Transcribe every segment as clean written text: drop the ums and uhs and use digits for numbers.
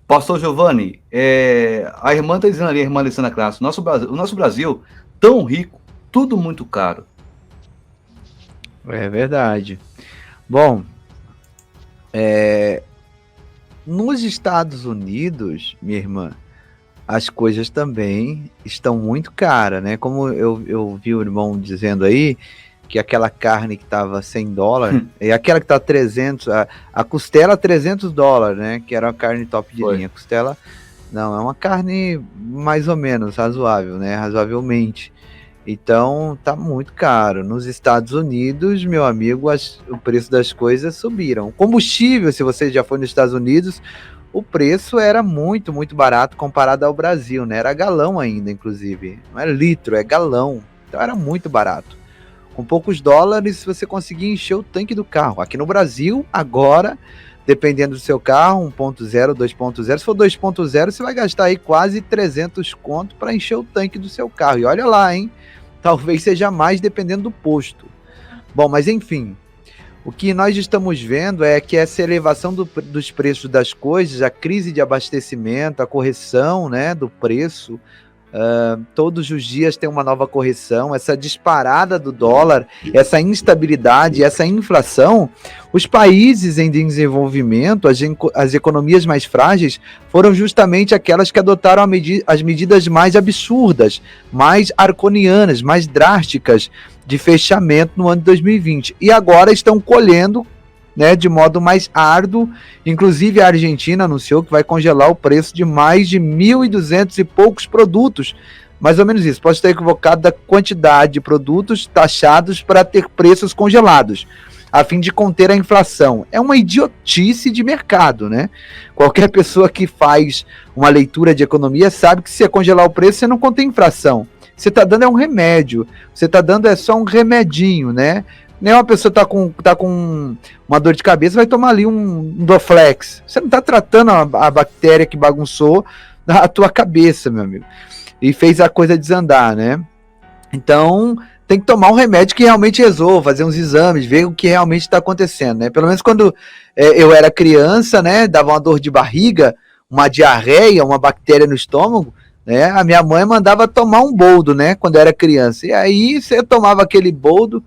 Pastor Giovanni, a irmã está dizendo ali, a irmã Alessandra Crasso, o nosso Brasil, tão rico, tudo muito caro. É verdade. Bom, nos Estados Unidos, minha irmã, as coisas também estão muito caras, né? Como eu vi o irmão dizendo aí, que aquela carne que estava $100, e aquela que está 300, a costela $300, né? Que era uma carne top de linha. A costela, não, é uma carne mais ou menos razoável, né? Razoavelmente. Então, tá muito caro. Nos Estados Unidos, meu amigo, o preço das coisas subiram. O combustível, se você já foi nos Estados Unidos, o preço era muito, muito barato comparado ao Brasil, né? Era galão ainda, inclusive. Não é litro, é galão. Então era muito barato. Com poucos dólares, você conseguia encher o tanque do carro. Aqui no Brasil, agora, dependendo do seu carro, 1.0, 2.0. Se for 2.0, você vai gastar aí quase 300 conto para encher o tanque do seu carro. E olha lá, hein? Talvez seja mais dependendo do posto. Bom, mas enfim, o que nós estamos vendo é que essa elevação dos preços das coisas, a crise de abastecimento, a correção, né, do preço, todos os dias tem uma nova correção, essa disparada do dólar, essa instabilidade, essa inflação, os países em desenvolvimento, as economias mais frágeis, foram justamente aquelas que adotaram as medidas mais absurdas, mais draconianas, mais drásticas de fechamento no ano de 2020. E agora estão colhendo, né, de modo mais árduo. Inclusive a Argentina anunciou que vai congelar o preço de mais de 1.200 e poucos produtos, mais ou menos isso, posso estar equivocado da quantidade de produtos taxados para ter preços congelados, a fim de conter a inflação. É uma idiotice de mercado, né? Qualquer pessoa que faz uma leitura de economia sabe que se você congelar o preço, você não contém inflação. Você está dando um remédio, você está dando só um remedinho, né? Nem uma pessoa tá com uma dor de cabeça, vai tomar ali um Doflex. Você não está tratando a bactéria que bagunçou a tua cabeça, meu amigo. E fez a coisa desandar, né? Então, tem que tomar um remédio que realmente resolva, fazer uns exames, ver o que realmente está acontecendo, né? Pelo menos quando eu era criança, né? Dava uma dor de barriga, uma diarreia, uma bactéria no estômago, né? A minha mãe mandava tomar um boldo, né? Quando eu era criança. E aí, você tomava aquele boldo,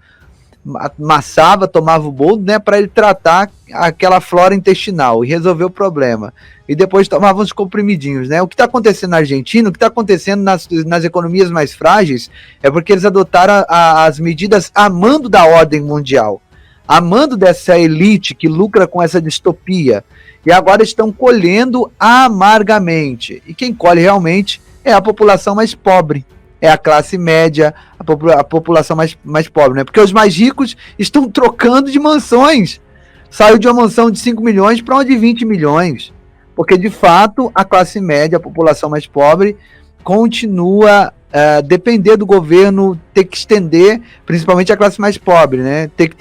amassava, tomava o boldo, né, para ele tratar aquela flora intestinal e resolver o problema. E depois tomava uns comprimidinhos, né? O que está acontecendo na Argentina, o que está acontecendo nas economias mais frágeis, é porque eles adotaram as medidas a mando da ordem mundial, a mando dessa elite que lucra com essa distopia, e agora estão colhendo amargamente. E quem colhe realmente é a população mais pobre. É a classe média, a população mais pobre, né? Porque os mais ricos estão trocando de mansões. Saiu de uma mansão de 5 milhões para uma de 20 milhões. Porque, de fato, a classe média, a população mais pobre, continua a depender do governo, ter que estender, principalmente a classe mais pobre, né? Ter que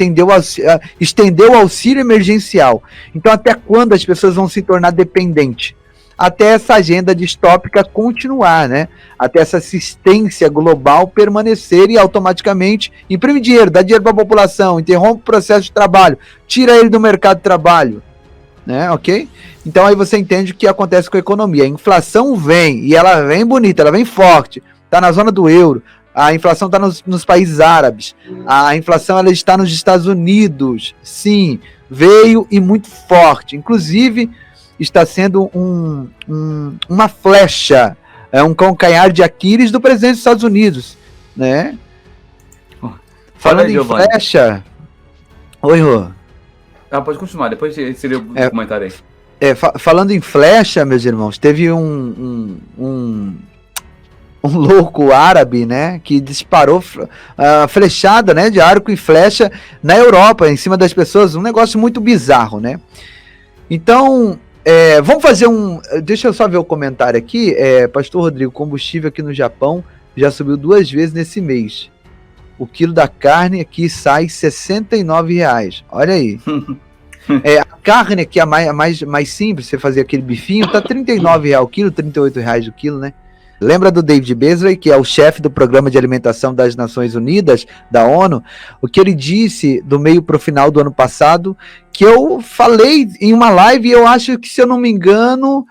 estender o auxílio emergencial. Então, até quando as pessoas vão se tornar dependentes? Até essa agenda distópica continuar, né? Até essa assistência global permanecer e automaticamente imprime dinheiro, dá dinheiro para a população, interrompe o processo de trabalho, tira ele do mercado de trabalho, né? Ok? Então aí você entende o que acontece com a economia. A inflação vem, e ela vem bonita, ela vem forte, está na zona do euro, a inflação está nos países árabes, a inflação ela está nos Estados Unidos, sim, veio e muito forte, inclusive está sendo uma flecha, um calcanhar de Aquiles do presidente dos Estados Unidos, né? Falando em flecha... Oi, Rô. Pode continuar, depois você lê o comentário aí. Falando em flecha, meus irmãos, teve um louco árabe, né, que disparou flechada, né, de arco e flecha na Europa, em cima das pessoas, um negócio muito bizarro, né? Então... vamos fazer deixa eu só ver o comentário aqui. Pastor Rodrigo, combustível aqui no Japão já subiu 2 vezes nesse mês. O quilo da carne aqui sai R$69. Olha aí. A carne aqui, a mais simples, você fazer aquele bifinho, tá R$39 o quilo, R$38 o quilo, né? Lembra do David Beasley, que é o chefe do Programa de Alimentação das Nações Unidas, da ONU, o que ele disse do meio para o final do ano passado, que eu falei em uma live, e eu acho que, se eu não me engano,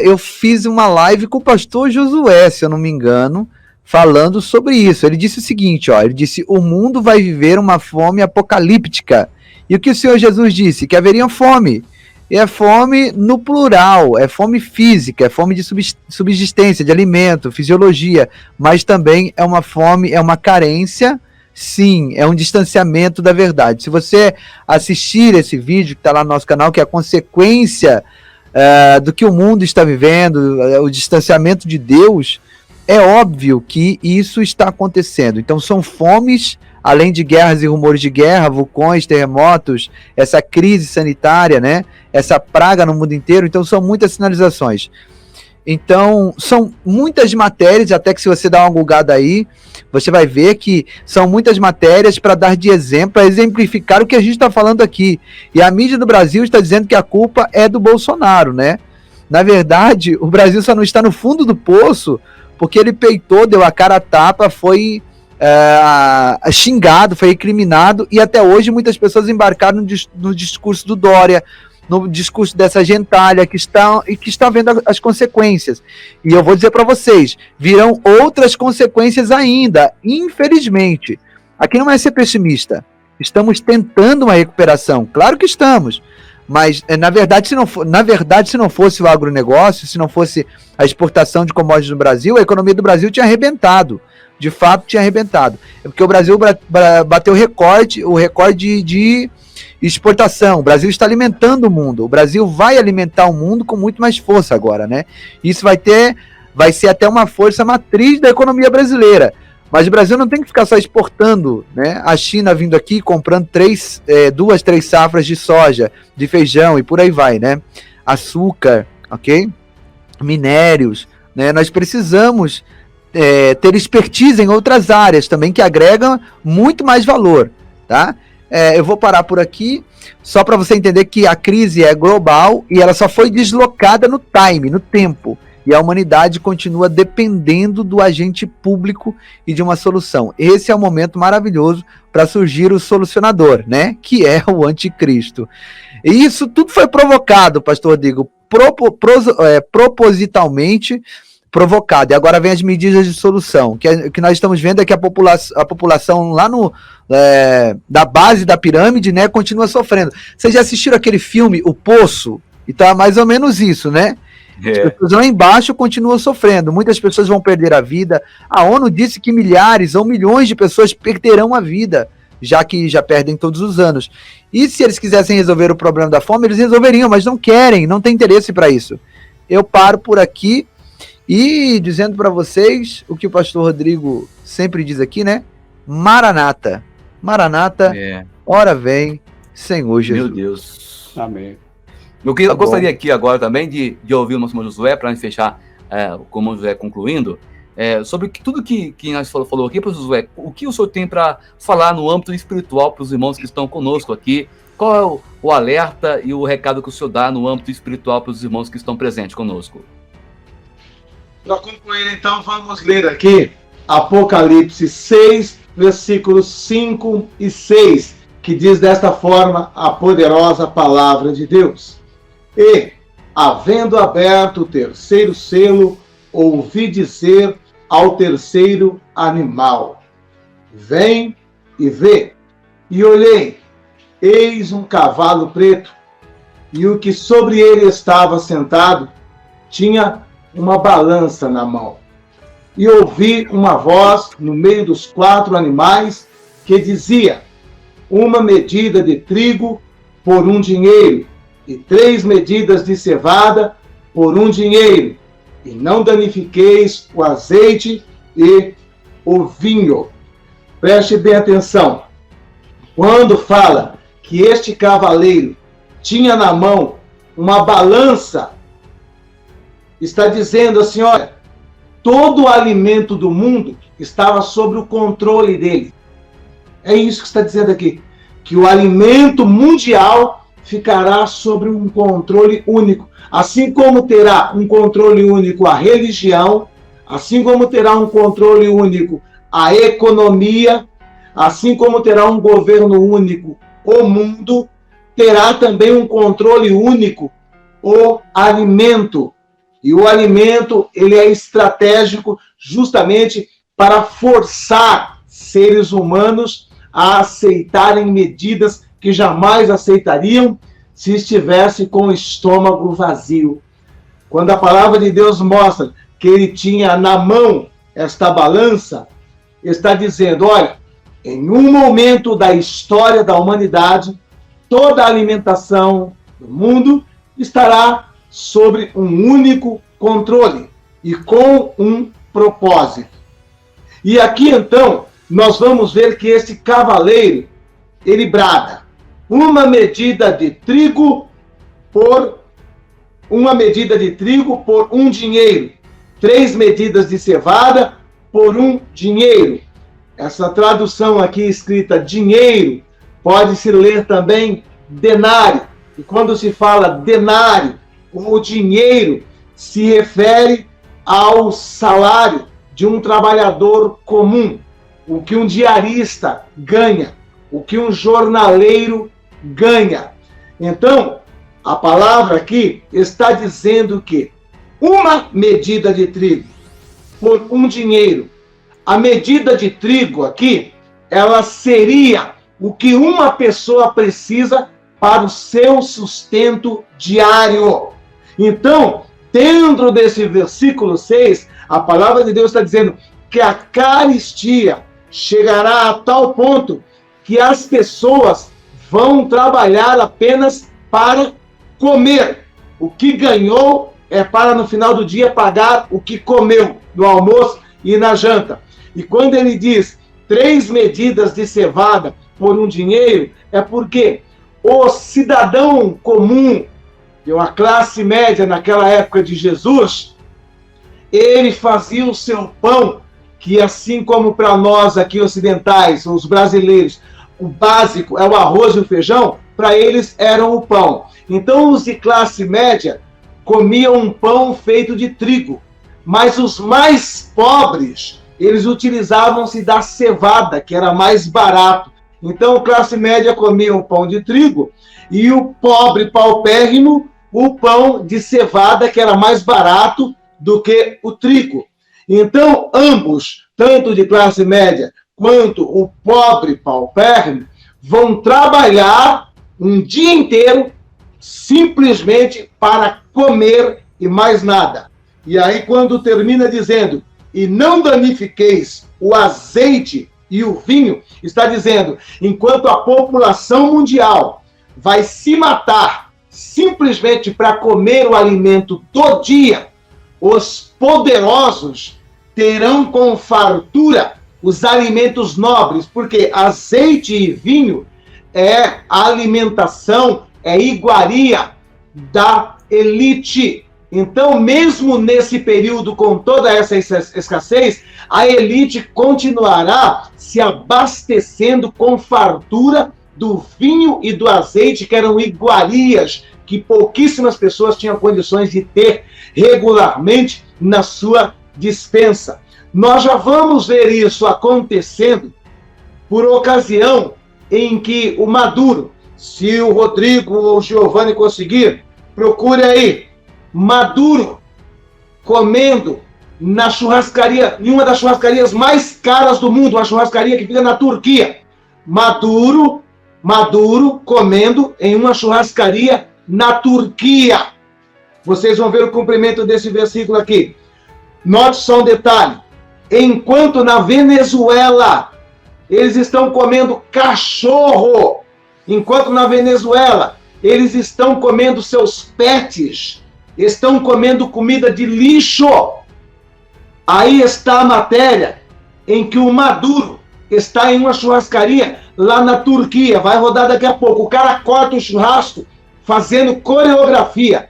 eu fiz uma live com o pastor Josué, se eu não me engano, falando sobre isso. Ele disse o seguinte, ele disse, o mundo vai viver uma fome apocalíptica. E o que o Senhor Jesus disse? Que haveria fome. E é fome no plural, é fome física, é fome de subsistência, de alimento, fisiologia, mas também é uma fome, é uma carência, sim, é um distanciamento da verdade. Se você assistir esse vídeo que está lá no nosso canal, que é a consequência do que o mundo está vivendo, o distanciamento de Deus, é óbvio que isso está acontecendo. Então são fomes, além de guerras e rumores de guerra, vulcões, terremotos, essa crise sanitária, né? Essa praga no mundo inteiro. Então são muitas sinalizações. Então são muitas matérias, até que se você dar uma googada aí, você vai ver que são muitas matérias para dar de exemplo, para exemplificar o que a gente está falando aqui. E a mídia do Brasil está dizendo que a culpa é do Bolsonaro, né? Na verdade, o Brasil só não está no fundo do poço porque ele peitou, deu a cara a tapa, foi xingado, foi recriminado, e até hoje muitas pessoas embarcaram no discurso do Dória, no discurso dessa gentalha que está vendo as consequências. E eu vou dizer para vocês, virão outras consequências ainda, infelizmente. Aqui não é ser pessimista. Estamos tentando uma recuperação, claro que estamos. Mas, na verdade, se não fosse o agronegócio, se não fosse a exportação de commodities no Brasil, a economia do Brasil tinha arrebentado. De fato, tinha arrebentado. É porque o Brasil bateu o recorde de exportação. O Brasil está alimentando o mundo. O Brasil vai alimentar o mundo com muito mais força agora, né? Isso vai ser até uma força matriz da economia brasileira. Mas o Brasil não tem que ficar só exportando, né? A China vindo aqui comprando 2, 3 safras de soja, de feijão e por aí vai, né? Açúcar, ok? Minérios, né? Nós precisamos ter expertise em outras áreas também que agregam muito mais valor, tá? Eu vou parar por aqui, só para você entender que a crise é global e ela só foi deslocada no time, no tempo. E a humanidade continua dependendo do agente público e de uma solução. Esse é o momento maravilhoso para surgir o solucionador, né? Que é o anticristo. E isso tudo foi provocado, pastor Rodrigo, propositalmente provocado. E agora vem as medidas de solução. Que nós estamos vendo é que a população lá da base da pirâmide, né, continua sofrendo. Vocês já assistiram aquele filme, O Poço? E tá mais ou menos isso, né? As pessoas lá embaixo continuam sofrendo, muitas pessoas vão perder a vida. A ONU disse que milhares ou milhões de pessoas perderão a vida, já que já perdem todos os anos. E se eles quisessem resolver o problema da fome, eles resolveriam, mas não querem, não tem interesse para isso. Eu paro por aqui e dizendo para vocês o que o pastor Rodrigo sempre diz aqui, né? Maranata. Maranata, ora vem, Senhor Jesus. Meu Deus. Amém. Eu gostaria aqui agora também de ouvir o nosso irmão Josué, para fechar com o irmão Josué concluindo, sobre tudo que nós falou aqui, para Josué, o que o senhor tem para falar no âmbito espiritual para os irmãos que estão conosco aqui? Qual é o alerta e o recado que o senhor dá no âmbito espiritual para os irmãos que estão presentes conosco? Para concluir, então, vamos ler aqui Apocalipse 6, versículos 5 e 6, que diz desta forma a poderosa palavra de Deus. E, havendo aberto o terceiro selo, ouvi dizer ao terceiro animal: vem e vê. E olhei, eis um cavalo preto, e o que sobre ele estava sentado tinha uma balança na mão. E ouvi uma voz no meio dos 4 animais que dizia: uma medida de trigo por 1 dinheiro, e 3 medidas de cevada por 1 dinheiro, e não danifiqueis o azeite e o vinho. Preste bem atenção. Quando fala que este cavaleiro tinha na mão uma balança, está dizendo assim, olha, todo o alimento do mundo estava sob o controle dele. É isso que está dizendo aqui, que o alimento mundial ficará sobre um controle único. Assim como terá um controle único a religião, assim como terá um controle único a economia, assim como terá um governo único o mundo, terá também um controle único o alimento. E o alimento, ele é estratégico justamente para forçar seres humanos a aceitarem medidas que jamais aceitariam se estivesse com o estômago vazio. Quando a palavra de Deus mostra que ele tinha na mão esta balança, está dizendo, olha, em um momento da história da humanidade, toda a alimentação do mundo estará sobre um único controle e com um propósito. E aqui, então, nós vamos ver que esse cavaleiro, ele brada, uma medida de trigo por um dinheiro, 3 medidas de cevada por um dinheiro. Essa tradução aqui escrita dinheiro, pode-se ler também denário. E quando se fala denário, o dinheiro se refere ao salário de um trabalhador comum, o que um diarista ganha, o que um jornaleiro ganha. Então, a palavra aqui está dizendo que uma medida de trigo por um dinheiro. A medida de trigo aqui, ela seria o que uma pessoa precisa para o seu sustento diário. Então, dentro desse versículo 6, a palavra de Deus está dizendo que a carestia chegará a tal ponto que as pessoas vão trabalhar apenas para comer. O que ganhou é para no final do dia pagar o que comeu no almoço e na janta. E quando ele diz 3 medidas de cevada por um dinheiro, é porque o cidadão comum, a classe média naquela época de Jesus, ele fazia o seu pão, que assim como para nós aqui ocidentais, os brasileiros, o básico é o arroz e o feijão, para eles eram o pão. Então os de classe média comiam um pão feito de trigo, mas os mais pobres, eles utilizavam-se da cevada, que era mais barato. Então a classe média comia o pão de trigo e o pobre paupérrimo o pão de cevada, que era mais barato do que o trigo. Então ambos, tanto de classe média quanto o pobre paupérrimo, vão trabalhar um dia inteiro simplesmente para comer e mais nada. E aí quando termina dizendo, e não danifiqueis o azeite e o vinho, está dizendo, enquanto a população mundial vai se matar simplesmente para comer o alimento do dia, os poderosos terão com fartura os alimentos nobres, porque azeite e vinho é a alimentação, é iguaria da elite. Então, mesmo nesse período, com toda essa escassez, a elite continuará se abastecendo com fartura do vinho e do azeite, que eram iguarias que pouquíssimas pessoas tinham condições de ter regularmente na sua despensa. Nós já vamos ver isso acontecendo por ocasião em que o Maduro, se o Rodrigo ou o Giovanni conseguir, procure aí, Maduro comendo na churrascaria, em uma das churrascarias mais caras do mundo, uma churrascaria que fica na Turquia. Maduro comendo em uma churrascaria na Turquia. Vocês vão ver o cumprimento desse versículo aqui. Note só um detalhe. Enquanto na Venezuela eles estão comendo cachorro, enquanto na Venezuela eles estão comendo seus pets, estão comendo comida de lixo. Aí está a matéria em que o Maduro está em uma churrascaria lá na Turquia. Vai rodar daqui a pouco. O cara corta o churrasco fazendo coreografia.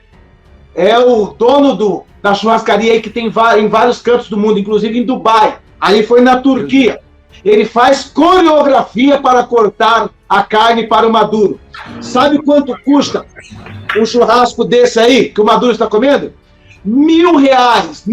É o dono da churrascaria aí que tem em vários cantos do mundo, inclusive em Dubai. Aí foi na Turquia. Ele faz coreografia para cortar a carne para o Maduro. Sabe quanto custa um churrasco desse aí que o Maduro está comendo? $1.000.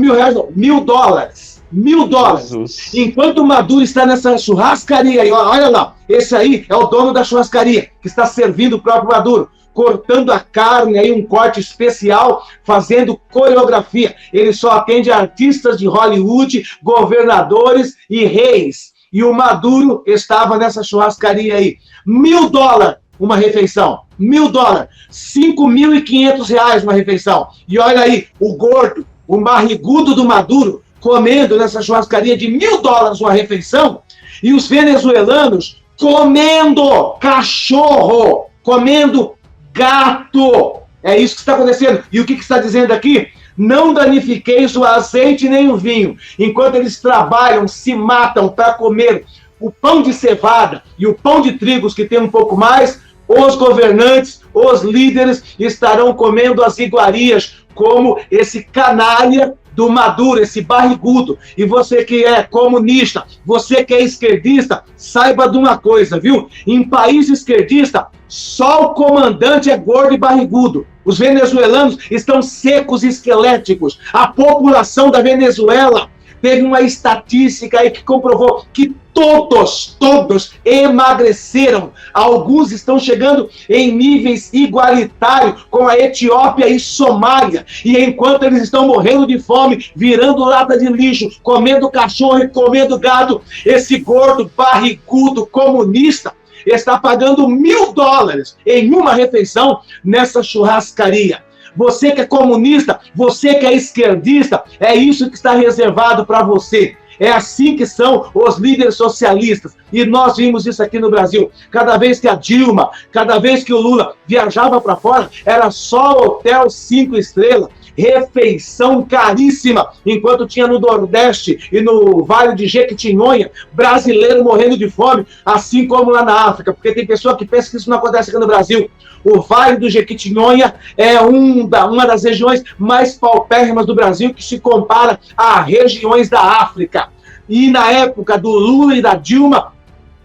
$1.000. Enquanto o Maduro está nessa churrascaria, e olha lá, esse aí é o dono da churrascaria, que está servindo o próprio Maduro. cortando a carne, aí um corte especial, fazendo coreografia. Ele só atende artistas de Hollywood, governadores e reis. E o Maduro estava nessa churrascaria aí. $1.000 uma refeição. $1.000. R$5.500 uma refeição. E olha aí, o gordo, o barrigudo do Maduro, comendo nessa churrascaria de $1.000 uma refeição, e os venezuelanos comendo cachorro, comendo gato. É isso que está acontecendo. E o que está dizendo aqui? Não danifiqueis o azeite nem o vinho. Enquanto eles trabalham, se matam para comer o pão de cevada e o pão de trigos, que tem um pouco mais, os governantes, os líderes estarão comendo as iguarias, como esse canalha do Maduro, esse barrigudo. E você que é comunista, você que é esquerdista, saiba de uma coisa, viu? Em país esquerdista, só o comandante é gordo e barrigudo. Os venezuelanos estão secos e esqueléticos. A população da Venezuela teve uma estatística aí que comprovou que todos emagreceram. Alguns estão chegando em níveis igualitários com a Etiópia e Somália. E enquanto eles estão morrendo de fome, virando lata de lixo, comendo cachorro e comendo gado, esse gordo, barrigudo, comunista está pagando $1.000 em uma refeição nessa churrascaria. Você que é comunista, você que é esquerdista, é isso que está reservado para você. É assim que são os líderes socialistas. E nós vimos isso aqui no Brasil. Cada vez que a Dilma, cada vez que o Lula viajava para fora, era só hotel 5 estrelas, refeição caríssima, enquanto tinha no Nordeste e no Vale de Jequitinhonha, brasileiro morrendo de fome, assim como lá na África, porque tem pessoa que pensa que isso não acontece aqui no Brasil. O Vale do Jequitinhonha é uma das regiões mais paupérrimas do Brasil, que se compara a regiões da África. E na época do Lula e da Dilma,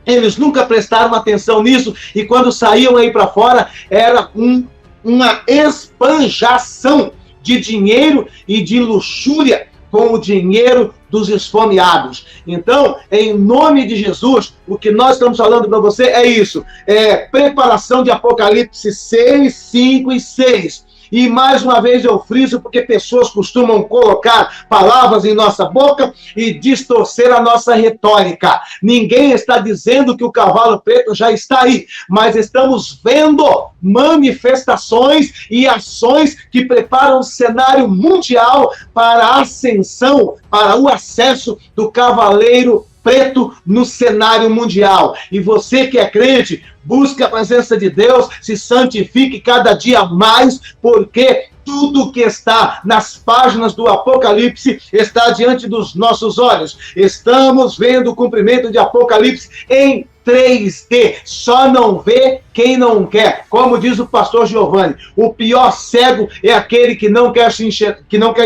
eles nunca prestaram atenção nisso, e quando saíam aí para fora, era uma esbanjação de dinheiro e de luxúria com o dinheiro dos esfomeados. Então, em nome de Jesus, o que nós estamos falando para você é isso, é preparação de Apocalipse 6, 5 e 6. E mais uma vez eu friso, porque pessoas costumam colocar palavras em nossa boca e distorcer a nossa retórica. Ninguém está dizendo que o cavalo preto já está aí, mas estamos vendo manifestações e ações que preparam o cenário mundial para a ascensão, para o acesso do cavaleiro preto no cenário mundial. E você que é crente, busque a presença de Deus, se santifique cada dia mais, porque tudo que está nas páginas do Apocalipse está diante dos nossos olhos. Estamos vendo o cumprimento de Apocalipse em 3D. Só não vê quem não quer. Como diz o pastor Giovanni, o pior cego é aquele que não quer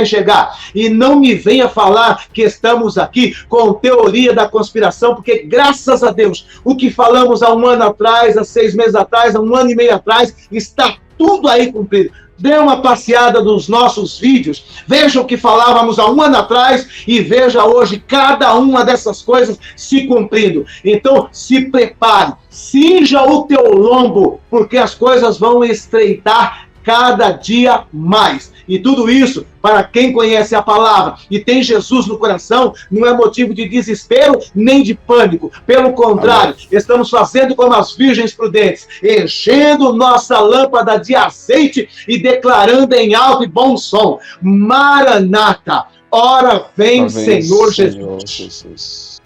enxergar. E não me venha falar que estamos aqui com teoria da conspiração, porque graças a Deus, o que falamos há um ano atrás, há 6 meses atrás, há 1 ano e meio atrás, está tudo aí cumprido. Dê uma passeada nos nossos vídeos, veja o que falávamos há 1 ano atrás e veja hoje cada uma dessas coisas se cumprindo. Então, se prepare, cinja o teu lombo, porque as coisas vão estreitar cada dia mais. E tudo isso, para quem conhece a palavra e tem Jesus no coração, não é motivo de desespero nem de pânico. Pelo contrário, estamos fazendo como as virgens prudentes, enchendo nossa lâmpada de azeite e declarando em alto e bom som: Maranata, ora vem, Senhor Jesus.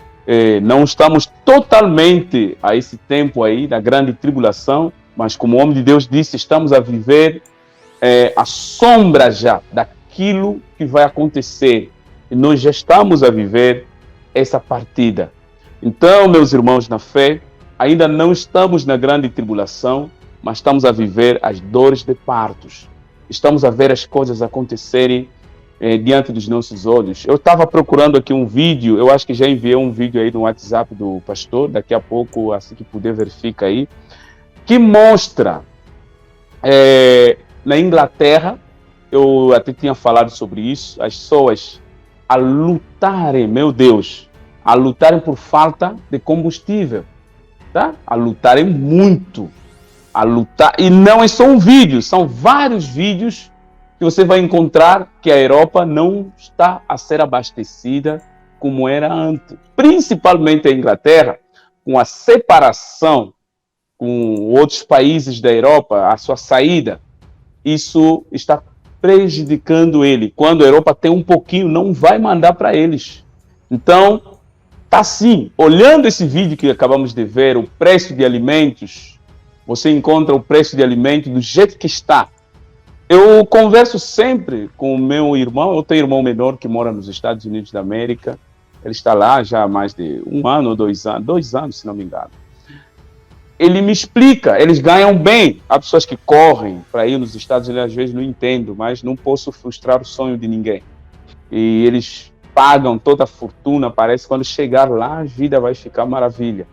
Não estamos totalmente a esse tempo aí da grande tribulação, mas como o homem de Deus disse, estamos a viver a sombra já daquilo que vai acontecer. E nós já estamos a viver essa partida. Então, meus irmãos na fé, ainda não estamos na grande tribulação, mas estamos a viver as dores de partos. Estamos a ver as coisas acontecerem diante dos nossos olhos. Eu estava procurando aqui um vídeo, eu acho que já enviei um vídeo aí no WhatsApp do pastor, daqui a pouco, assim que puder, verifica aí, que mostra na Inglaterra, eu até tinha falado sobre isso, as pessoas a lutarem, meu Deus, a lutarem por falta de combustível, tá? A lutarem muito. a lutar. E não é só um vídeo, são vários vídeos que você vai encontrar que a Europa não está a ser abastecida como era antes. Principalmente a Inglaterra, com a separação com outros países da Europa, a sua saída, isso está prejudicando ele. Quando a Europa tem um pouquinho, não vai mandar para eles. Então, tá assim, olhando esse vídeo que acabamos de ver, o preço de alimentos, você encontra o preço de alimentos do jeito que está. Eu converso sempre com o meu irmão, eu tenho um irmão menor que mora nos Estados Unidos da América, ele está lá já há mais de 1 ano ou 2 anos, 2 anos, se não me engano. Ele me explica, eles ganham bem. Há pessoas que correm para ir nos Estados Unidos, às vezes não entendo, mas não posso frustrar o sonho de ninguém. E eles pagam toda a fortuna, parece que quando chegar lá a vida vai ficar maravilha.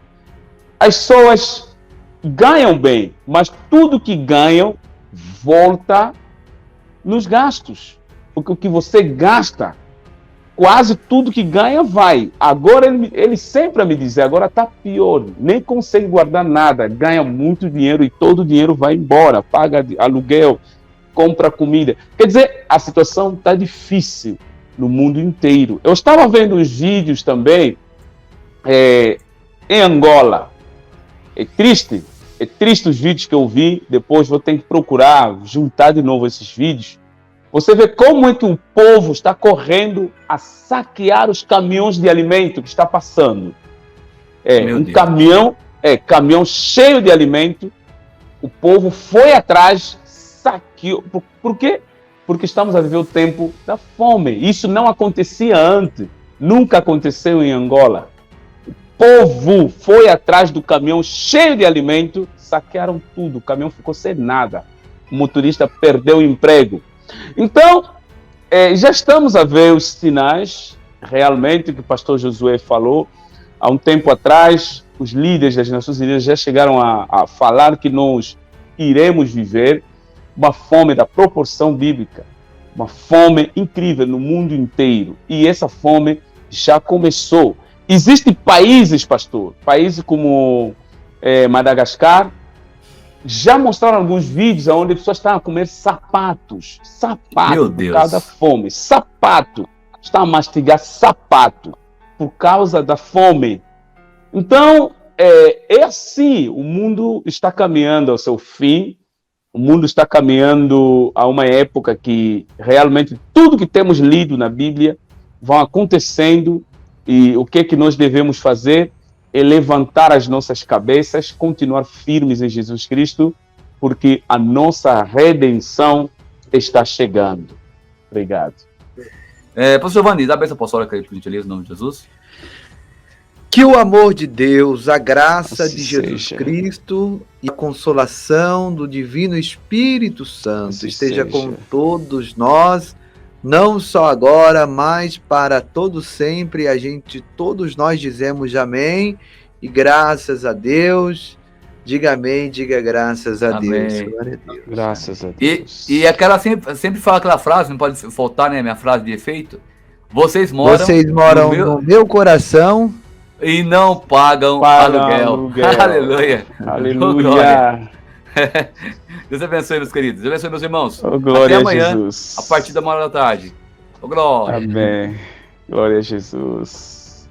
As pessoas ganham bem, mas tudo que ganham volta nos gastos. Porque o que você gasta, quase tudo que ganha vai. Agora ele sempre me diz, agora está pior, nem consegue guardar nada, ganha muito dinheiro e todo o dinheiro vai embora, paga aluguel, compra comida. Quer dizer, a situação está difícil no mundo inteiro. Eu estava vendo uns vídeos também em Angola. É triste os vídeos que eu vi, depois vou ter que procurar, juntar de novo esses vídeos. Você vê como é que o povo está correndo a saquear os caminhões de alimento que está passando. Caminhão cheio de alimento, o povo foi atrás, saqueou. Por quê? Porque estamos a viver o tempo da fome. Isso não acontecia antes, nunca aconteceu em Angola. O povo foi atrás do caminhão cheio de alimento, saquearam tudo, o caminhão ficou sem nada. O motorista perdeu o emprego. Então, já estamos a ver os sinais, realmente, que o pastor Josué falou. Há um tempo atrás, os líderes das Nações Unidas já chegaram a falar que nós iremos viver uma fome da proporção bíblica, uma fome incrível no mundo inteiro. E essa fome já começou. Existem países, pastor, países como Madagascar, já mostraram alguns vídeos onde as pessoas estão a comer sapatos por causa da fome. Sapato. Estão a mastigar sapato por causa da fome. Então, é assim, o mundo está caminhando ao seu fim, o mundo está caminhando a uma época que realmente tudo que temos lido na Bíblia vão acontecendo, e o que é que nós devemos fazer? É levantar as nossas cabeças, continuar firmes em Jesus Cristo, porque a nossa redenção está chegando. Obrigado. Pastor Giovanni, dá a bênção apostólica aí, por gentileza, em nome de Jesus. Que o amor de Deus, a graça Assim de Jesus seja. Cristo e a consolação do Divino Espírito Santo Assim esteja seja. com todos nós, não só agora, mas para todo sempre. Todos nós dizemos amém e graças a Deus. Diga amém, diga graças a Amém. Deus. Glória a Deus. Graças a Deus. E aquela sempre fala aquela frase, não pode faltar, né? Minha frase de efeito. Vocês moram no meu coração e não pagam Pagam aluguel. aluguel. Aleluia. Aleluia. Deus abençoe, meus queridos. Deus abençoe, meus irmãos. Oh, glória Até amanhã, a Jesus. a partir da 1h da tarde. Oh, glória. Amém. Glória a Jesus.